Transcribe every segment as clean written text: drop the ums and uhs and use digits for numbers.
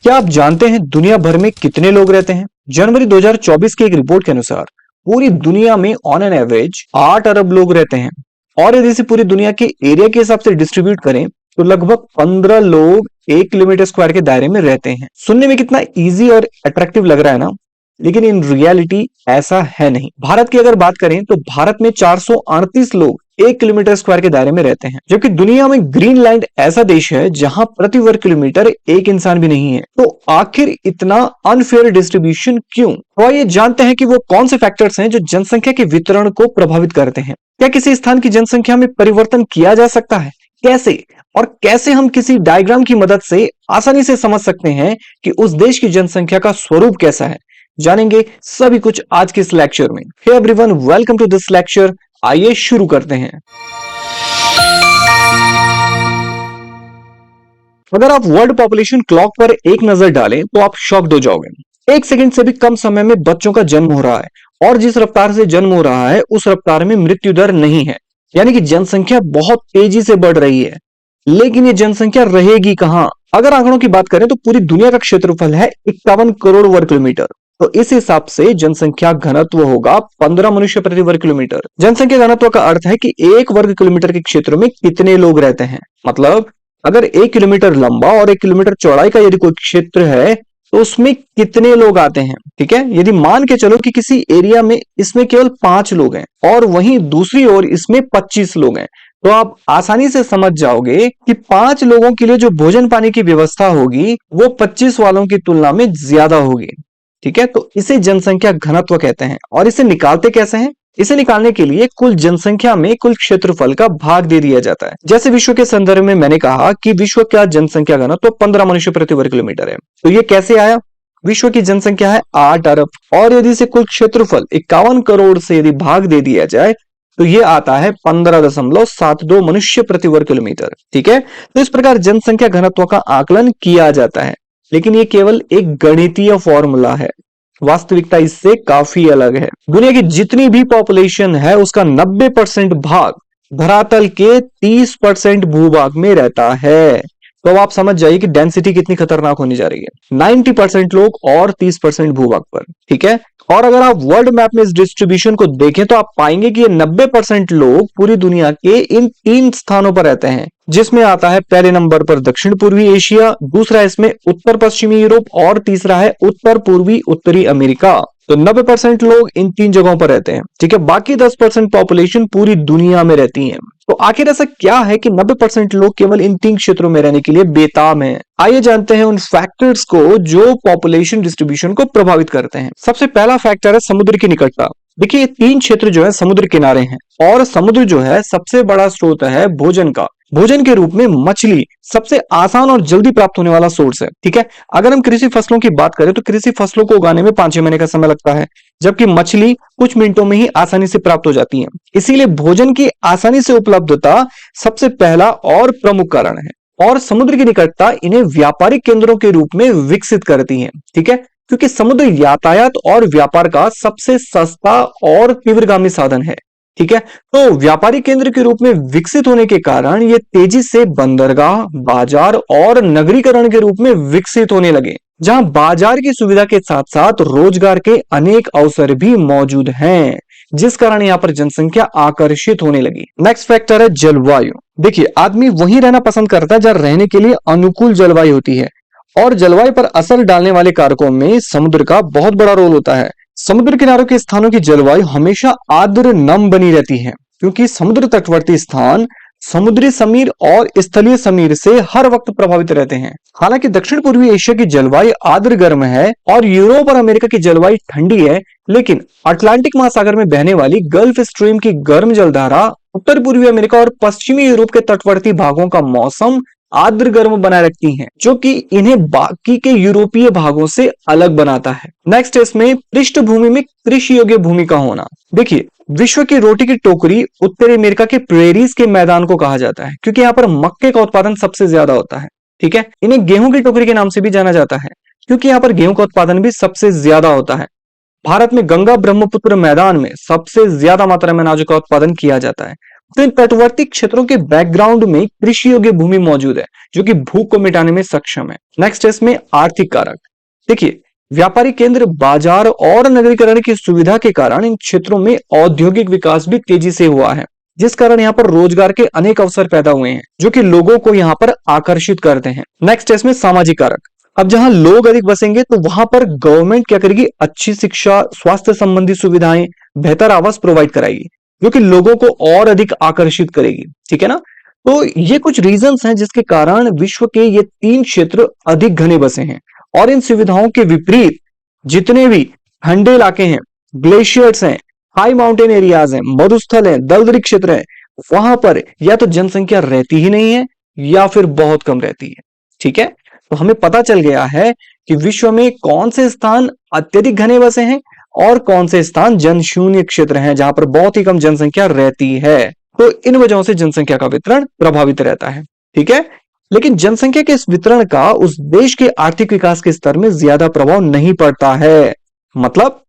क्या आप जानते हैं दुनिया भर में कितने लोग रहते हैं? जनवरी 2024 की एक रिपोर्ट के अनुसार पूरी दुनिया में ऑन एन एवरेज 8 अरब लोग रहते हैं। और यदि इसे पूरी दुनिया के एरिया के हिसाब से डिस्ट्रीब्यूट करें तो लगभग 15 लोग 1 किलोमीटर स्क्वायर के दायरे में रहते हैं। सुनने में कितना इजी और अट्रैक्टिव लग रहा है ना, लेकिन इन रियलिटी ऐसा है नहीं। भारत की अगर बात करें तो भारत में 438 लोग 1 किलोमीटर स्क्वायर के दायरे में रहते हैं, जबकि दुनिया में ग्रीनलैंड ऐसा देश है जहां प्रति वर्ग किलोमीटर एक इंसान भी नहीं है। तो आखिर इतना अनफेयर डिस्ट्रीब्यूशन क्यों? तो आइए जानते हैं कि वो कौन से फैक्टर्स हैं जो जनसंख्या के वितरण को प्रभावित करते हैं। क्या किसी स्थान की जनसंख्या में परिवर्तन किया जा सकता है? कैसे? और कैसे हम किसी डायग्राम की मदद से आसानी से समझ सकते हैं कि उस देश की जनसंख्या का स्वरूप कैसा है? जानेंगे सभी कुछ आज के इस लेक्चर में। Hey everyone, welcome to this lecture. आइए शुरू करते हैं। अगर आप वर्ल्ड पॉपुलेशन क्लॉक पर एक नजर डालें तो आप शॉक्ड हो जाओगे। 1 सेकंड से भी कम समय में बच्चों का जन्म हो रहा है और जिस रफ्तार से जन्म हो रहा है उस रफ्तार में मृत्यु दर नहीं है, यानी कि जनसंख्या बहुत तेजी से बढ़ रही है। लेकिन ये जनसंख्या रहेगी कहां? अगर आंकड़ों की बात करें तो पूरी दुनिया का क्षेत्रफल है 51 करोड़ वर्ग किलोमीटर। तो इस हिसाब से जनसंख्या घनत्व होगा 15 मनुष्य प्रति वर्ग किलोमीटर। जनसंख्या घनत्व का अर्थ है कि 1 वर्ग किलोमीटर के क्षेत्र में कितने लोग रहते हैं। मतलब अगर 1 किलोमीटर लंबा और 1 किलोमीटर चौड़ाई का यदि कोई क्षेत्र है तो उसमें कितने लोग आते हैं। ठीक है, यदि मान के चलो कि किसी एरिया में इसमें केवल 5 लोग हैं और वहीं दूसरी ओर इसमें 25 लोग हैं, तो आप आसानी से समझ जाओगे कि 5 लोगों के लिए जो भोजन पानी की व्यवस्था होगी वो 25 वालों की तुलना में ज्यादा होगी। ठीक है, तो इसे जनसंख्या घनत्व कहते हैं। और इसे निकालते कैसे हैं? इसे निकालने के लिए कुल जनसंख्या में कुल क्षेत्रफल का भाग दे दिया जाता है। जैसे विश्व के संदर्भ में मैंने कहा कि विश्व का जनसंख्या घनत्व 15 मनुष्य प्रति वर्ग किलोमीटर है। तो ये कैसे आया? विश्व की जनसंख्या है 8 अरब और यदि इसे कुल क्षेत्रफल 51 करोड़ से यदि भाग दे दिया जाए तो ये आता है 15.72 मनुष्य प्रति वर्ग किलोमीटर। ठीक है, तो इस प्रकार जनसंख्या घनत्व का आकलन किया जाता है, लेकिन ये केवल एक गणितीय फॉर्मूला है। वास्तविकता इससे काफी अलग है। दुनिया की जितनी भी पॉपुलेशन है उसका 90% भाग धरातल के 30% भूभाग में रहता है। तो अब आप समझ जाइए कि डेंसिटी कितनी खतरनाक होने जा रही है। 90% लोग और 30% भूभाग पर। ठीक है, और अगर आप वर्ल्ड मैप में इस डिस्ट्रीब्यूशन को देखें तो आप पाएंगे कि ये 90% लोग पूरी दुनिया के इन 3 स्थानों पर रहते हैं, जिसमें आता है पहले नंबर पर दक्षिण पूर्वी एशिया, दूसरा इसमें उत्तर पश्चिमी यूरोप और तीसरा है उत्तर पूर्वी उत्तरी अमेरिका। तो 90% लोग इन 3 जगहों पर रहते हैं। ठीक है, बाकी 10% पॉपुलेशन पूरी दुनिया में रहती है। तो आखिर ऐसा क्या है कि 90% लोग केवल इन 3 क्षेत्रों में रहने के लिए बेताब हैं? आइए जानते हैं उन फैक्टर्स को जो पॉपुलेशन डिस्ट्रीब्यूशन को प्रभावित करते हैं। सबसे पहला फैक्टर है समुद्र की निकटता। देखिए, ये 3 क्षेत्र जो है समुद्र किनारे हैं और समुद्र जो है सबसे बड़ा स्रोत है भोजन का। भोजन के रूप में मछली सबसे आसान और जल्दी प्राप्त होने वाला सोर्स है। ठीक है, अगर हम कृषि फसलों की बात करें तो कृषि फसलों को उगाने में 5-6 महीने का समय लगता है, जबकि मछली कुछ मिनटों में ही आसानी से प्राप्त हो जाती है। इसीलिए भोजन की आसानी से उपलब्धता सबसे पहला और प्रमुख कारण है। और समुद्र की निकटता इन्हें व्यापारिक केंद्रों के रूप में विकसित करती है। ठीक है, क्योंकि समुद्र यातायात और व्यापार का सबसे सस्ता और तीव्रगामी साधन है। ठीक है, तो व्यापारिक केंद्र के रूप में विकसित होने के कारण ये तेजी से बंदरगाह, बाजार और नगरीकरण के रूप में विकसित होने लगे, जहां बाजार की सुविधा के साथ साथ रोजगार के अनेक अवसर भी मौजूद हैं, जिस कारण यहाँ पर जनसंख्या आकर्षित होने लगी। नेक्स्ट फैक्टर है जलवायु। देखिए, आदमी वहीं रहना पसंद करता है जहां रहने के लिए अनुकूल जलवायु होती है, और जलवायु पर असर डालने वाले कारकों में समुद्र का बहुत बड़ा रोल होता है। समुद्र किनारों के स्थानों की जलवायु हमेशा आर्द्र नम बनी रहती है, क्योंकि समुद्र तटवर्ती स्थान समुद्री समीर और स्थलीय समीर से हर वक्त प्रभावित रहते हैं। हालांकि दक्षिण पूर्वी एशिया की जलवायु आर्द्र गर्म है और यूरोप और अमेरिका की जलवायु ठंडी है, लेकिन अटलांटिक महासागर में बहने वाली गल्फ स्ट्रीम की गर्म जलधारा उत्तर पूर्वी अमेरिका और पश्चिमी यूरोप के तटवर्ती भागों का मौसम आर्द्र गर्म बनाए रखती हैं, जो कि इन्हें बाकी के यूरोपीय भागों से अलग बनाता है। नेक्स्ट इसमें पृष्ठभूमि में कृषि योग्य भूमि का होना। देखिए, विश्व की रोटी की टोकरी उत्तरी अमेरिका के प्रेरीज के मैदान को कहा जाता है, क्योंकि यहाँ पर मक्के का उत्पादन सबसे ज्यादा होता है। ठीक है, इन्हें गेहूं की टोकरी के नाम से भी जाना जाता है, क्योंकि यहाँ पर गेहूं का उत्पादन भी सबसे ज्यादा होता है। भारत में गंगा ब्रह्मपुत्र मैदान में सबसे ज्यादा मात्रा में अनाज का उत्पादन किया जाता है। तो इन तटवर्ती क्षेत्रों के बैकग्राउंड में कृषि योग्य भूमि मौजूद है जो कि भूख को मिटाने में सक्षम है। नेक्स्ट है इसमें आर्थिक कारक। देखिए, व्यापारी केंद्र, बाजार और नगरीकरण की सुविधा के कारण इन क्षेत्रों में औद्योगिक विकास भी तेजी से हुआ है, जिस कारण यहाँ पर रोजगार के अनेक अवसर पैदा हुए हैं जो कि लोगों को यहाँ पर आकर्षित करते हैं। नेक्स्ट है इसमें सामाजिक कारक। अब जहां लोग अधिक बसेंगे तो वहां पर गवर्नमेंट क्या करेगी, अच्छी शिक्षा, स्वास्थ्य संबंधी सुविधाएं, बेहतर आवास प्रोवाइड कराएगी जो कि लोगों को और अधिक आकर्षित करेगी। ठीक है ना। तो ये कुछ रीजंस हैं जिसके कारण विश्व के ये 3 क्षेत्र अधिक घने बसे हैं। और इन सुविधाओं के विपरीत जितने भी ठंडे इलाके हैं, ग्लेशियर्स हैं, हाई माउंटेन एरियाज हैं, मरुस्थल हैं, दलदली क्षेत्र है, वहां पर या तो जनसंख्या रहती ही नहीं है या फिर बहुत कम रहती है। ठीक है। तो हमें पता चल गया है कि विश्व में कौन से स्थान अत्यधिक घने बसे हैं और कौन से स्थान जनशून्य क्षेत्र हैं जहां पर बहुत ही कम जनसंख्या रहती है। तो इन वजहों से जनसंख्या का वितरण प्रभावित रहता है। ठीक है। लेकिन जनसंख्या के इस वितरण का उस देश के आर्थिक विकास के स्तर में ज्यादा प्रभाव नहीं पड़ता है। मतलब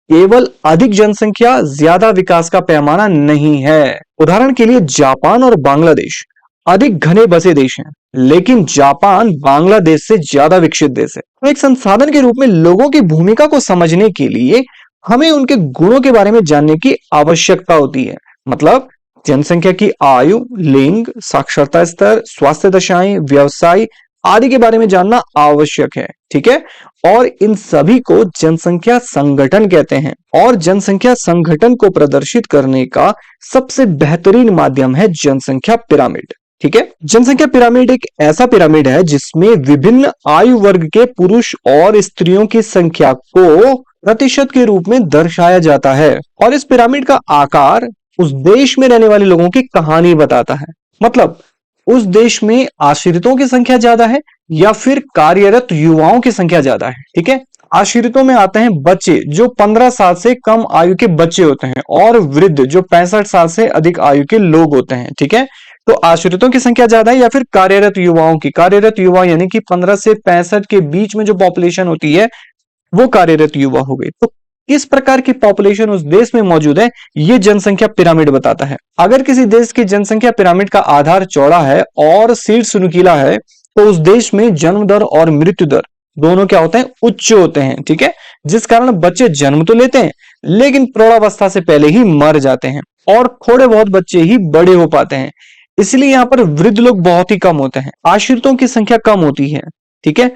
केवल अधिक जनसंख्या ज्यादा विकास का पैमाना नहीं है। उदाहरण के लिए जापान और बांग्लादेश अधिक घने बसे देश हैं, लेकिन जापान बांग्लादेश से ज्यादा विकसित देश है। तो एक संसाधन के रूप में लोगों की भूमिका को समझने के लिए हमें उनके गुणों के बारे में जानने की आवश्यकता होती है। मतलब जनसंख्या की आयु, लिंग, साक्षरता स्तर, स्वास्थ्य दशाएं, व्यवसाय आदि के बारे में जानना आवश्यक है। ठीक है। और इन सभी को जनसंख्या संगठन कहते हैं। और जनसंख्या संगठन को प्रदर्शित करने का सबसे बेहतरीन माध्यम है जनसंख्या पिरामिड। ठीक है। जनसंख्या पिरामिड एक ऐसा पिरामिड है जिसमें विभिन्न आयु वर्ग के पुरुष और स्त्रियों की संख्या को प्रतिशत के रूप में दर्शाया जाता है। और इस पिरामिड का आकार उस देश में रहने वाले लोगों की कहानी बताता है। मतलब उस देश में आश्रितों की संख्या ज्यादा है या फिर कार्यरत युवाओं की संख्या ज्यादा है। ठीक है। आश्रितों में आते हैं बच्चे जो 15 साल से कम आयु के बच्चे होते हैं और वृद्ध जो 65 साल से अधिक आयु के लोग होते हैं। ठीक है। तो आश्रितों की संख्या ज्यादा है या फिर कार्यरत युवाओं की। कार्यरत युवा यानी कि 15 से 65 के बीच में जो पॉपुलेशन होती है वो कार्यरत युवा हो गई। तो किस प्रकार की पॉपुलेशन उस देश में मौजूद है ये जनसंख्या पिरामिड बताता है। अगर किसी देश की जनसंख्या पिरामिड का आधार चौड़ा है और शीर्ष नुकीला है तो उस देश में जन्म दर और मृत्यु दर दोनों क्या होते हैं, उच्च होते हैं। ठीक है। जिस कारण बच्चे जन्म तो लेते हैं लेकिन प्रौढ़ावस्था से पहले ही मर जाते हैं और थोड़े बहुत बच्चे ही बड़े हो पाते हैं। इसलिए यहां पर वृद्ध लोग बहुत ही कम होते हैं, आश्रितों की संख्या कम होती है। ठीक है।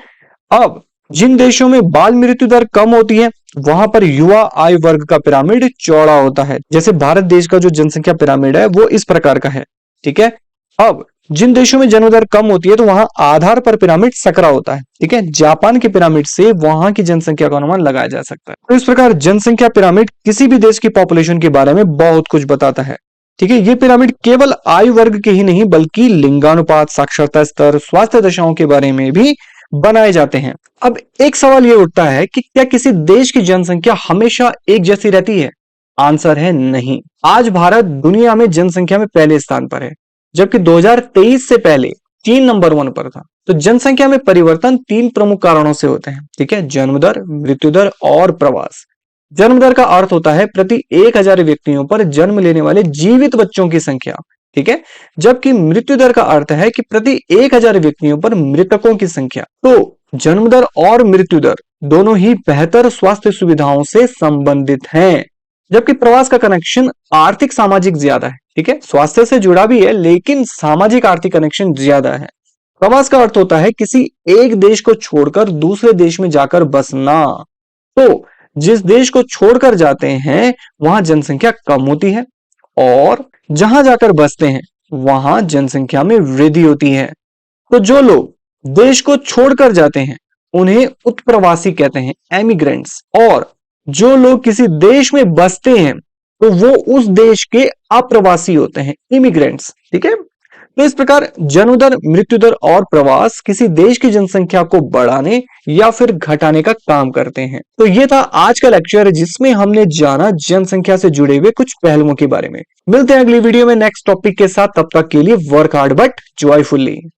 अब जिन देशों में बाल मृत्यु दर कम होती है वहां पर युवा आयु वर्ग का पिरामिड चौड़ा होता है। जैसे भारत देश का जो जनसंख्या पिरामिड है वो इस प्रकार का है। ठीक है। अब जिन देशों में जन्म दर कम होती है तो वहां आधार पर पिरामिड सकरा होता है। ठीक है। जापान के पिरामिड से वहां की जनसंख्या का अनुमान लगाया जा सकता है। तो इस प्रकार जनसंख्या पिरामिड किसी भी देश की पॉपुलेशन के बारे में बहुत कुछ बताता है। ठीक है। ये पिरामिड केवल आयु वर्ग के ही नहीं बल्कि लिंगानुपात, साक्षरता स्तर, स्वास्थ्य दशाओं के बारे में भी बनाए जाते हैं। अब एक सवाल ये उठता है कि क्या किसी देश की जनसंख्या हमेशा एक जैसी रहती है? आंसर है नहीं। आज भारत दुनिया में जनसंख्या में पहले स्थान पर है जबकि 2023 से पहले चीन नंबर 1 पर था। तो जनसंख्या में परिवर्तन 3 प्रमुख कारणों से होते हैं। ठीक है। जन्म दर, मृत्यु दर और प्रवास। जन्म दर का अर्थ होता है प्रति 1000 व्यक्तियों पर जन्म लेने वाले जीवित बच्चों की संख्या। ठीक है। जबकि मृत्यु दर का अर्थ है कि प्रति 1000 व्यक्तियों पर मृतकों की संख्या। तो जन्म दर और मृत्यु दर दोनों ही बेहतर स्वास्थ्य सुविधाओं से संबंधित हैं। जबकि प्रवास का कनेक्शन आर्थिक सामाजिक ज्यादा है। ठीक है। स्वास्थ्य से जुड़ा भी है लेकिन सामाजिक आर्थिक कनेक्शन ज्यादा है। प्रवास का अर्थ होता है किसी एक देश को छोड़कर दूसरे देश में जाकर बसना। तो जिस देश को छोड़कर जाते हैं वहां जनसंख्या कम होती है और जहां जाकर बसते हैं वहां जनसंख्या में वृद्धि होती है। तो जो लोग देश को छोड़कर जाते हैं उन्हें उत्प्रवासी कहते हैं, एमिग्रेंट्स। और जो लोग किसी देश में बसते हैं तो वो उस देश के अप्रवासी होते हैं, इमिग्रेंट्स। ठीक है। तो इस प्रकार जन्म दर, मृत्यु दर और प्रवास किसी देश की जनसंख्या को बढ़ाने या फिर घटाने का काम करते हैं। तो ये था आज का लेक्चर जिसमें हमने जाना जनसंख्या से जुड़े हुए कुछ पहलुओं के बारे में। मिलते हैं अगली वीडियो में नेक्स्ट टॉपिक के साथ। तब तक के लिए वर्क हार्ड बट जॉयफुली।